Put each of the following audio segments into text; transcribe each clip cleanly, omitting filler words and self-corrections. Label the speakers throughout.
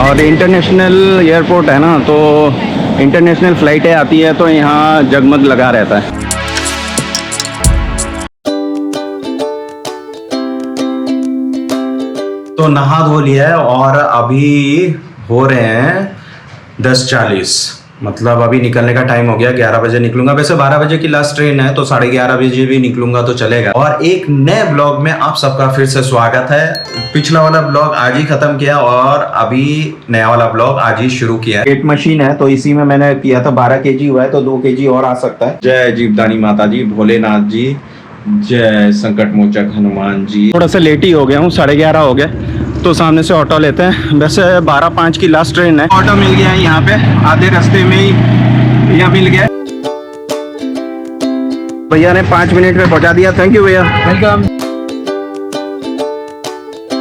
Speaker 1: और international airport है ना, तो इंटरनेशनल फ़्लाइटें आती है तो यहाँ जगमग लगा रहता है। तो नहा धो लिया है और अभी हो रहे हैं 10:40, मतलब अभी निकलने का टाइम हो गया। 11 बजे निकलूंगा, वैसे 12 बजे की लास्ट ट्रेन है तो 11:30 बजे भी निकलूंगा तो चलेगा। और एक नए ब्लॉग में आप सबका फिर से स्वागत है। पिछला वाला ब्लॉग आज ही खत्म किया और अभी नया वाला ब्लॉग आज ही शुरू किया। वेट मशीन है तो इसी में मैंने किया था, 12 kg हुआ है तो 2 kg और आ सकता है। जय जीवदानी माता जी, भोलेनाथ जी, जय संकट मोचक हनुमान जी। थोड़ा सा लेट ही हो गया हूँ, 11:30 हो गया तो सामने से ऑटो लेते हैं। वैसे 12:05 की लास्ट ट्रेन है। ऑटो मिल गया है यहाँ पे, आधे रास्ते में ही यहाँ मिल गया। भैया ने 5 मिनट में पहुँचा दिया, थैंक यू भैया, वेलकम।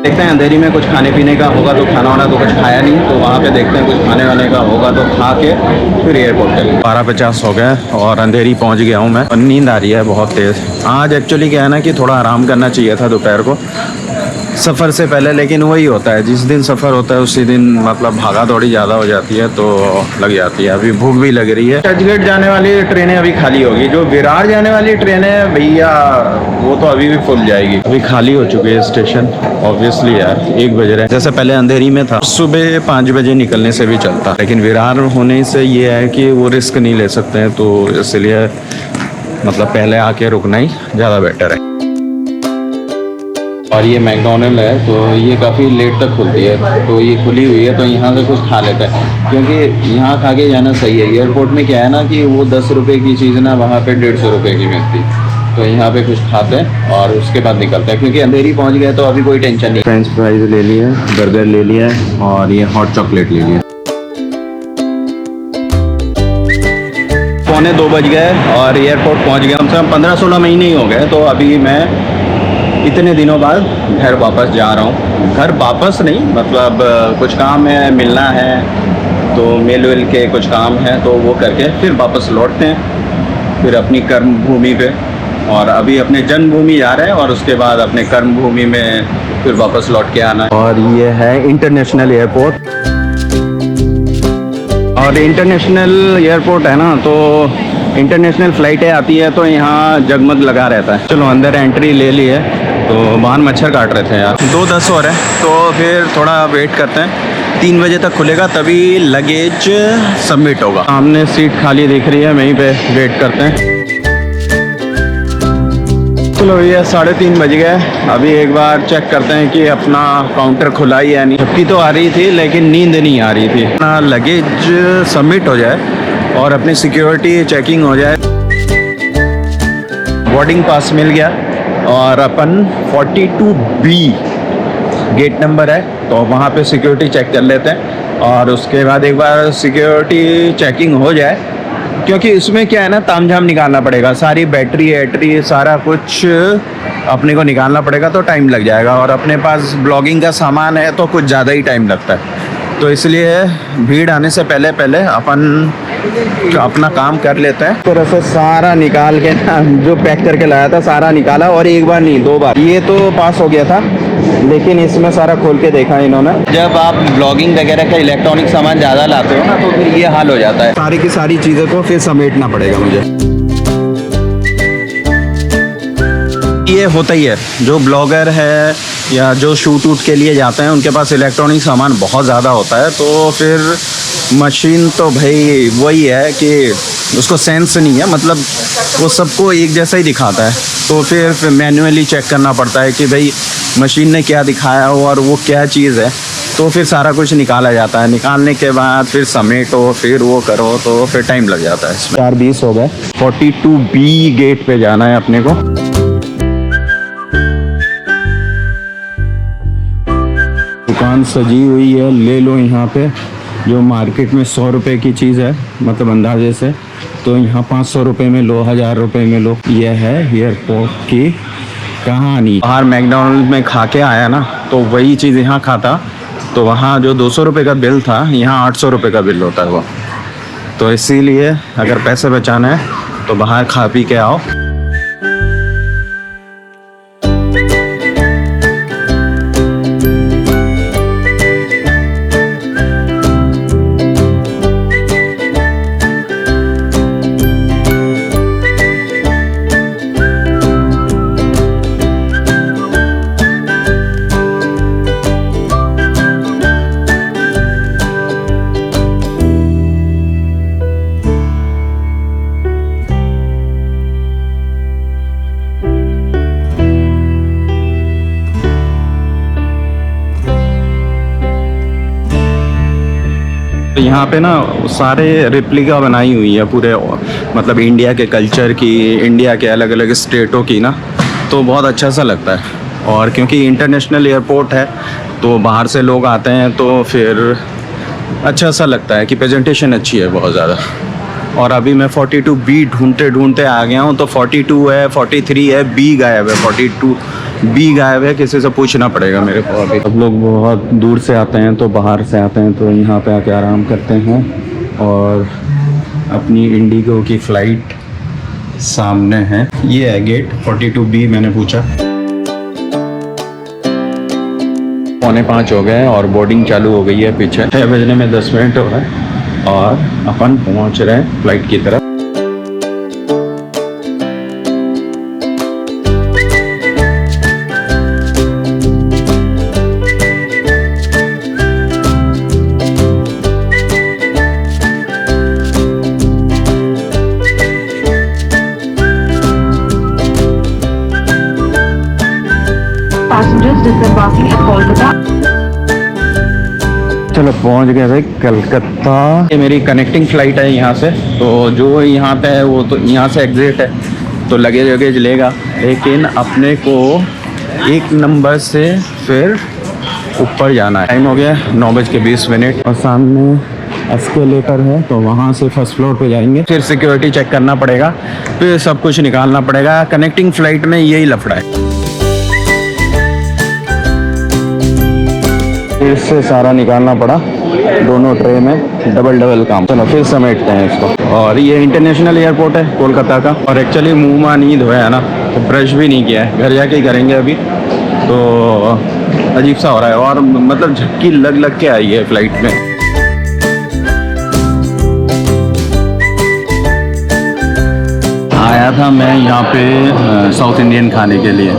Speaker 1: देखते हैं अंधेरी में कुछ खाने पीने का होगा तो खाना वाना तो कुछ खाया नहीं, तो वहाँ पे देखते हैं कुछ खाने वाने का होगा तो खा के फिर एयरपोर्ट चलेंगे। 12:50 हो गए और अंधेरी पहुँच गया हूँ मैं। नींद आ रही है बहुत तेज़। आज एक्चुअली क्या है ना कि थोड़ा आराम करना चाहिए था दोपहर को सफ़र से पहले, लेकिन वही होता है जिस दिन सफ़र होता है उसी दिन मतलब भागा दौड़ी ज़्यादा हो जाती है तो लग जाती है। अभी भूख भी लग रही है। चर्चगेट जाने वाली ट्रेनें अभी खाली होगी, जो विरार जाने वाली ट्रेनें है भैया वो तो अभी भी फुल जाएगी। अभी खाली हो चुके हैं स्टेशन ऑब्वियसली यार, 1 बज रहे हैं। जैसे पहले अंधेरी में था सुबह 5 बजे निकलने से भी चलता, लेकिन विरार होने से ये है कि वो रिस्क नहीं ले सकते हैं तो इसलिए मतलब पहले आके रुकना ही ज़्यादा बेटर है। और ये मैकडोनल्ड है तो ये काफ़ी लेट तक खुलती है, तो ये खुली हुई है तो यहाँ से कुछ खा लेते हैं क्योंकि यहाँ खा के जाना सही है। एयरपोर्ट में क्या है ना कि वो 10 रुपये की चीज़ ना वहाँ पे 150 रुपये की मिलती, तो यहाँ पे कुछ खाते हैं और उसके बाद निकलते हैं क्योंकि अंधेरी पहुँच गए तो अभी कोई टेंशन नहीं। फ्रेंच फ्राइज ले लिए, बर्गर ले लिया और ये हॉट चॉकलेट ले लिया। 2:45 बज गए और एयरपोर्ट पहुँच गया। कम से कम 15-16 महीने ही हो गए, तो अभी मैं इतने दिनों बाद घर वापस जा रहा हूँ। घर वापस नहीं, मतलब कुछ काम है, मिलना है तो मिल विल के कुछ काम है तो वो करके फिर वापस लौटते हैं फिर अपनी कर्म भूमि पे। और अभी अपने जन्मभूमि जा रहे हैं और उसके बाद अपने कर्म भूमि में फिर वापस लौट के आना है। और ये है इंटरनेशनल एयरपोर्ट। और इंटरनेशनल एयरपोर्ट है ना तो इंटरनेशनल फ़्लाइटें आती है तो यहाँ जगमग लगा रहता है। चलो अंदर एंट्री ले ली है, तो बाहर मच्छर काट रहे थे यार। 2:10 हो रहे हैं तो फिर थोड़ा वेट करते हैं, 3 बजे तक खुलेगा तभी लगेज सबमिट होगा। सामने सीट खाली दिख रही है, वहीं पे वेट करते हैं। चलो भैया 3:30 बज गए। अभी एक बार चेक करते हैं कि अपना काउंटर खुला ही या नहीं। झपकी तो आ रही थी लेकिन नींद नहीं आ रही थी। अपना लगेज सबमिट हो जाए और अपनी सिक्योरिटी चेकिंग हो जाए। बोर्डिंग पास मिल गया और अपन 42B गेट नंबर है तो वहाँ पे सिक्योरिटी चेक कर लेते हैं। और उसके बाद एक बार सिक्योरिटी चेकिंग हो जाए, क्योंकि इसमें क्या है ना तामझाम निकालना पड़ेगा, सारी बैटरी एटरी सारा कुछ अपने को निकालना पड़ेगा तो टाइम लग जाएगा। और अपने पास ब्लॉगिंग का सामान है तो कुछ ज़्यादा ही टाइम लगता है, तो इसलिए भीड़ आने से पहले पहले अपन अपना काम कर लेते हैं। तो रसों सारा निकाल के ना जो पैक करके लाया था सारा निकाला, और एक बार नहीं 2 बार। ये तो पास हो गया था लेकिन इसमें सारा खोल के देखा इन्होंने। जब आप ब्लॉगिंग वगैरह का इलेक्ट्रॉनिक सामान ज़्यादा लाते हो ना तो फिर ये हाल हो जाता है, सारी की सारी चीज़ों को फिर समेटना पड़ेगा मुझे। ये होता ही है, जो ब्लॉगर है या जो शूट वूट के लिए जाते हैं उनके पास इलेक्ट्रॉनिक सामान बहुत ज़्यादा होता है, तो फिर मशीन तो भाई वही है कि उसको सेंस नहीं है, मतलब वो सबको एक जैसा ही दिखाता है। तो फिर मैन्युअली चेक करना पड़ता है कि भाई मशीन ने क्या दिखाया हो और वो क्या चीज़ है, तो फिर सारा कुछ निकाला जाता है। निकालने के बाद फिर समेटो, फिर वो करो, तो फिर टाइम लग जाता है इसमें। 4:20 हो गए, 42B गेट पे जाना है अपने को। दुकान सजी हुई है, ले लो यहाँ पे। जो मार्केट में 100 रुपये की चीज़ है मतलब अंदाजे से, तो यहाँ 500 रुपये में लो, 1000 रुपये में लो। यह है एयरपोर्ट की कहानी। बाहर मैकडोनल्ड में खा के आया ना तो वही चीज़ यहाँ खाता, तो वहाँ जो 200 रुपये का बिल था यहाँ 800 रुपये का बिल होता है वो। तो इसीलिए अगर पैसे बचाना है तो बाहर खा पी के आओ। तो यहाँ पे ना सारे रेप्लिका बनाई हुई है पूरे, मतलब इंडिया के कल्चर की, इंडिया के अलग अलग स्टेटों की ना, तो बहुत अच्छा सा लगता है। और क्योंकि इंटरनेशनल एयरपोर्ट है तो बाहर से लोग आते हैं तो फिर अच्छा सा लगता है कि प्रेजेंटेशन अच्छी है बहुत ज़्यादा। और अभी मैं 42B ढूंढते ढूंढते आ गया हूँ, तो 42 है, 43 है, B गायब है, 42B गायब है, किसी से पूछना पड़ेगा मेरे को। अभी सब लोग बहुत दूर से आते हैं, तो बाहर से आते हैं, तो यहाँ पे आके आराम करते हैं। और अपनी इंडिगो की फ़्लाइट सामने है, ये है गेट 42B मैंने पूछा। 4:45 हो गए और बोर्डिंग चालू हो गई है पीछे। 6 बजने में 10 मिनट हो रहा है और अपन पहुंच रहे हैं फ्लाइट की तरफ।
Speaker 2: Passengers disembarking at Kolkata.
Speaker 1: चलो पहुंच गए भाई कलकत्ता। ये मेरी कनेक्टिंग फ़्लाइट है यहाँ से, तो जो यहाँ पे है वो तो यहाँ से एग्ज़िट है, तो लगेज वगेज लेगा, लेकिन अपने को 1 नंबर से फिर ऊपर जाना है। टाइम हो गया 9:20 और सामने एस्केलेटर है, तो वहाँ से फर्स्ट फ्लोर पे जाएंगे, फिर सिक्योरिटी चेक करना पड़ेगा, फिर सब कुछ निकालना पड़ेगा। कनेक्टिंग फ़्लाइट में यही लफड़ा है, फिर से सारा निकालना पड़ा, दोनों ट्रे में डबल काम। चलो फिर समेटते हैं इसको। और ये इंटरनेशनल एयरपोर्ट है कोलकाता का, और एक्चुअली मुंह में नहीं धोया है ना, तो ब्रश भी नहीं किया है, घर जाके ही करेंगे अभी, तो अजीब सा हो रहा है। और मतलब झपकी लग के आई है फ्लाइट में। आया था मैं यहाँ पे साउथ इंडियन खाने के लिए।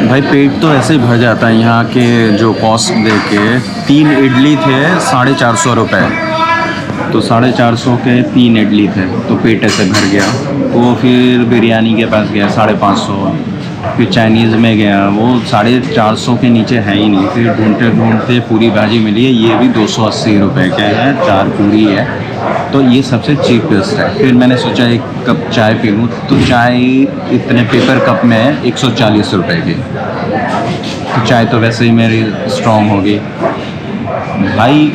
Speaker 1: भाई पेट तो ऐसे ही भर जाता है यहाँ के जो कॉस्ट दे के। 3 इडली थे 450 रुपये, तो 450 के 3 इडली थे, तो पेट ऐसे भर गया। तो फिर बिरयानी के पास गया 550, फिर चाइनीज़ में गया, वो 450 के नीचे है ही नहीं। फिर ढूंढते ढूंढते पूरी भाजी मिली है, ये भी 280 रुपये का है, 4 पूरी है, तो ये सबसे चीपेस्ट है। फिर मैंने सोचा एक कप चाय पी लूँ, तो चाय इतने पेपर कप में है 140 रुपये की, तो चाय तो वैसे ही मेरी स्ट्रॉन्ग होगी भाई।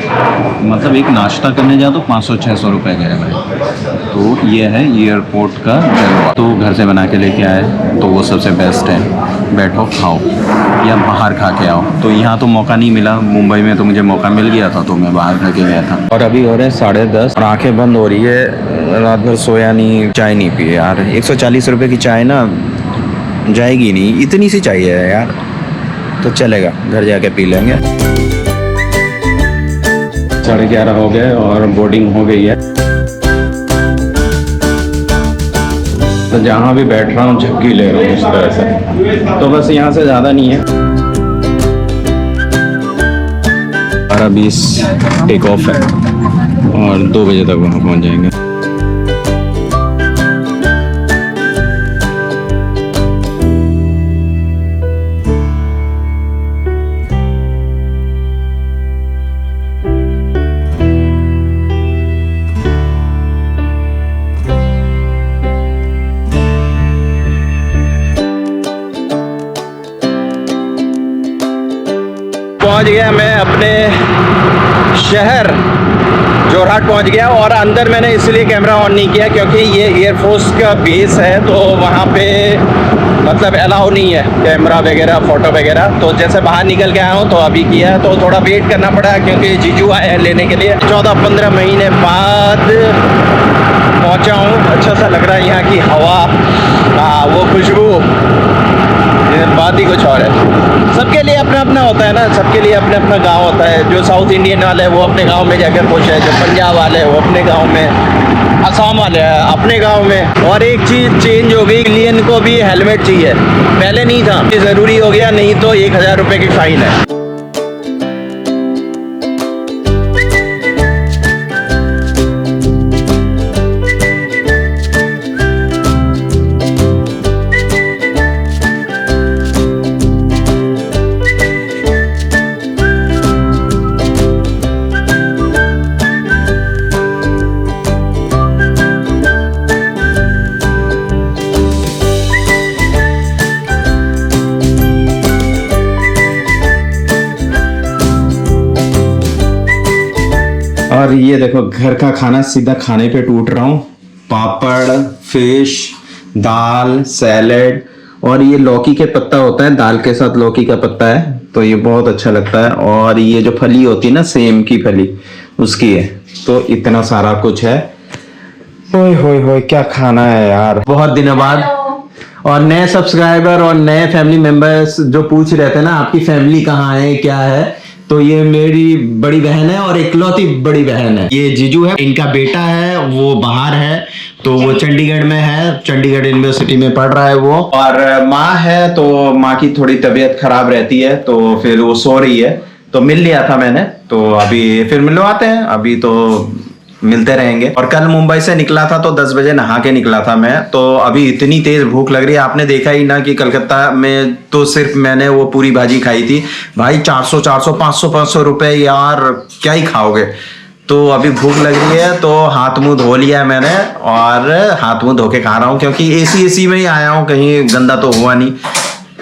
Speaker 1: मतलब एक नाश्ता करने जाओ तो 500-600 रुपये गए भाई। तो ये है एयरपोर्ट का जलवा। तो घर से बना के लेके आए तो वो सबसे बेस्ट है, बैठो खाओ या बाहर खा के आओ। तो यहाँ तो मौका नहीं मिला, मुंबई में तो मुझे मौका मिल गया था, तो मैं बाहर खा के गया था। और अभी हो रहे हैं 10:30 और आंखें बंद हो रही है, रात भर सोया नहीं, चाय नहीं पी यार। 140 रुपये की चाय ना जाएगी नहीं, इतनी सी चाहिए है यार, तो चलेगा, घर जाके पी लेंगे। 11:30 हो गए और बोर्डिंग हो गई है। तो जहाँ भी बैठ रहा हूँ झपकी ले रहा हूँ इस तरह से, तो बस यहाँ से ज़्यादा नहीं है। 12:20 टेक ऑफ है और 2 बजे तक वहाँ पहुँच जाएंगे। पहुंच गया मैं अपने शहर जोरहाट पहुंच गया। और अंदर मैंने इसलिए कैमरा ऑन नहीं किया क्योंकि ये एयरफोर्स का बेस है, तो वहाँ पे मतलब अलाउ नहीं है कैमरा वगैरह, फ़ोटो वगैरह। तो जैसे बाहर निकल के आया हूँ तो अभी किया, तो थोड़ा वेट करना पड़ा क्योंकि जीजू आए हैं लेने के लिए। 14-15 महीने बाद पहुँचा हूँ, अच्छा सा लग रहा है। यहाँ की हवा, वो खुशबू, बात ही कुछ और है। सबके लिए अपना अपना होता है ना, सबके लिए अपना अपना गांव होता है। जो साउथ इंडियन वाले हैं वो अपने गांव में जाकर खुश है, जो पंजाब वाले हैं वो अपने गांव में, असम वाले हैं अपने गांव में। और एक चीज़ चेंज हो गई, इंडियन को भी हेलमेट चाहिए, पहले नहीं था, ये ज़रूरी हो गया, नहीं तो 1000 रुपये की फ़ाइन है। और ये देखो घर का खाना सीधा खाने पे टूट रहा हूँ। पापड़, फिश, दाल, सैलेड, और ये लौकी के पत्ता होता है, दाल के साथ लौकी का पत्ता है तो ये बहुत अच्छा लगता है। और ये जो फली होती है ना, सेम की फली, उसकी है। तो इतना सारा कुछ है। ओए होए होए, क्या खाना है यार, बहुत दिनों बाद। और नए सब्सक्राइबर और नए फैमिली मेंबर्स जो पूछ रहे थे ना, आपकी फैमिली कहाँ है, क्या है, तो ये मेरी बड़ी बहन है और इकलौती बड़ी बहन है। ये जीजू है, इनका बेटा है, वो बाहर है, तो वो चंडीगढ़ में है, चंडीगढ़ यूनिवर्सिटी में पढ़ रहा है वो। और माँ है, तो माँ की थोड़ी तबीयत खराब रहती है, तो फिर वो सो रही है। तो मिल लिया था मैंने, तो अभी फिर मिलवाते हैं, अभी तो मिलते रहेंगे। और कल मुंबई से निकला था तो 10 बजे नहा के निकला था मैं, तो अभी इतनी तेज भूख लग रही है। आपने देखा ही ना कि कलकत्ता में तो सिर्फ मैंने वो पूरी भाजी खाई थी भाई, 400 500 रुपए, यार क्या ही खाओगे। तो अभी भूख लग रही है, तो हाथ मुंह धो लिया मैंने, और हाथ मुंह धो के खा रहा हूँ, क्योंकि एसी में ही आया हूँ, कहीं गंदा तो हुआ नहीं।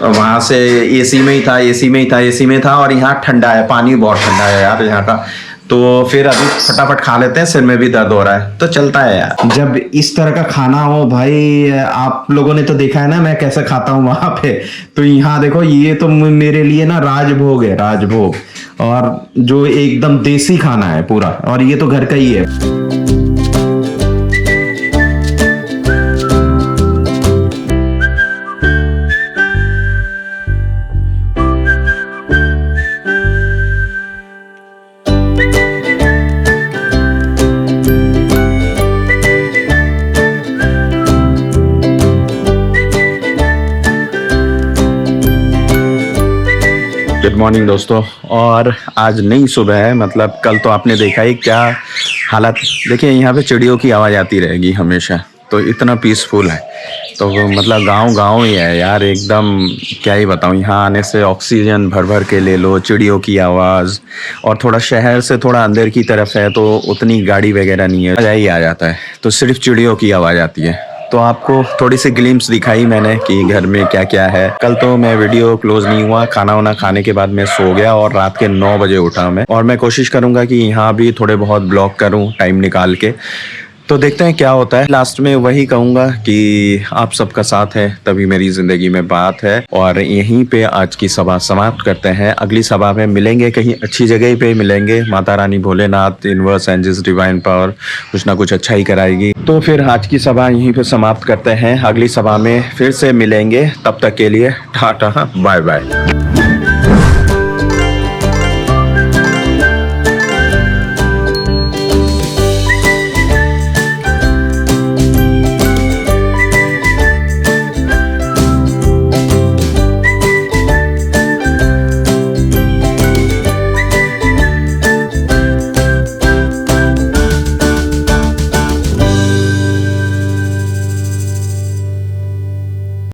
Speaker 1: वहां से एसी में ही था, और यहाँ ठंडा है, पानी बहुत ठंडा है यार यहाँ का। तो फिर अभी फटाफट खा लेते हैं, सिर में भी दर्द हो रहा है, तो चलता है यार। जब इस तरह का खाना हो भाई, आप लोगों ने तो देखा है ना मैं कैसे खाता हूँ वहां पे, तो यहाँ देखो, ये तो मेरे लिए ना राजभोग है, राजभोग। और जो एकदम देसी खाना है पूरा, और ये तो घर का ही है। गुड मॉर्निंग दोस्तों, और आज नई सुबह है, मतलब कल तो आपने देखा ही क्या हालत। देखिए यहाँ पे चिड़ियों की आवाज़ आती रहेगी हमेशा, तो इतना पीसफुल है, तो मतलब गांव ही है यार एकदम। क्या ही बताऊँ, यहाँ आने से ऑक्सीजन भर भर के ले लो, चिड़ियों की आवाज़। और थोड़ा शहर से थोड़ा अंदर की तरफ है, तो उतनी गाड़ी वगैरह नहीं है, मज़ा ही आ जाता है, तो सिर्फ चिड़ियों की आवाज़ आती है। तो आपको थोड़ी सी ग्लिम्स दिखाई मैंने कि घर में क्या क्या है। कल तो मैं वीडियो क्लोज नहीं हुआ, खाना वाना खाने के बाद मैं सो गया, और रात के 9 बजे उठा मैं। और मैं कोशिश करूंगा कि यहाँ भी थोड़े बहुत ब्लॉग करूँ टाइम निकाल के, तो देखते हैं क्या होता है। लास्ट में वही कहूँगा कि आप सबका साथ है तभी मेरी ज़िंदगी में बात है। और यहीं पे आज की सभा समाप्त करते हैं, अगली सभा में मिलेंगे, कहीं अच्छी जगह पे मिलेंगे। Mata Rani Bholenath, universe, angels, divine power कुछ ना कुछ अच्छा ही कराएगी। तो फिर आज की सभा यहीं पे समाप्त करते हैं, अगली सभा में फिर से मिलेंगे, तब तक के लिए टाटा बाय बाय।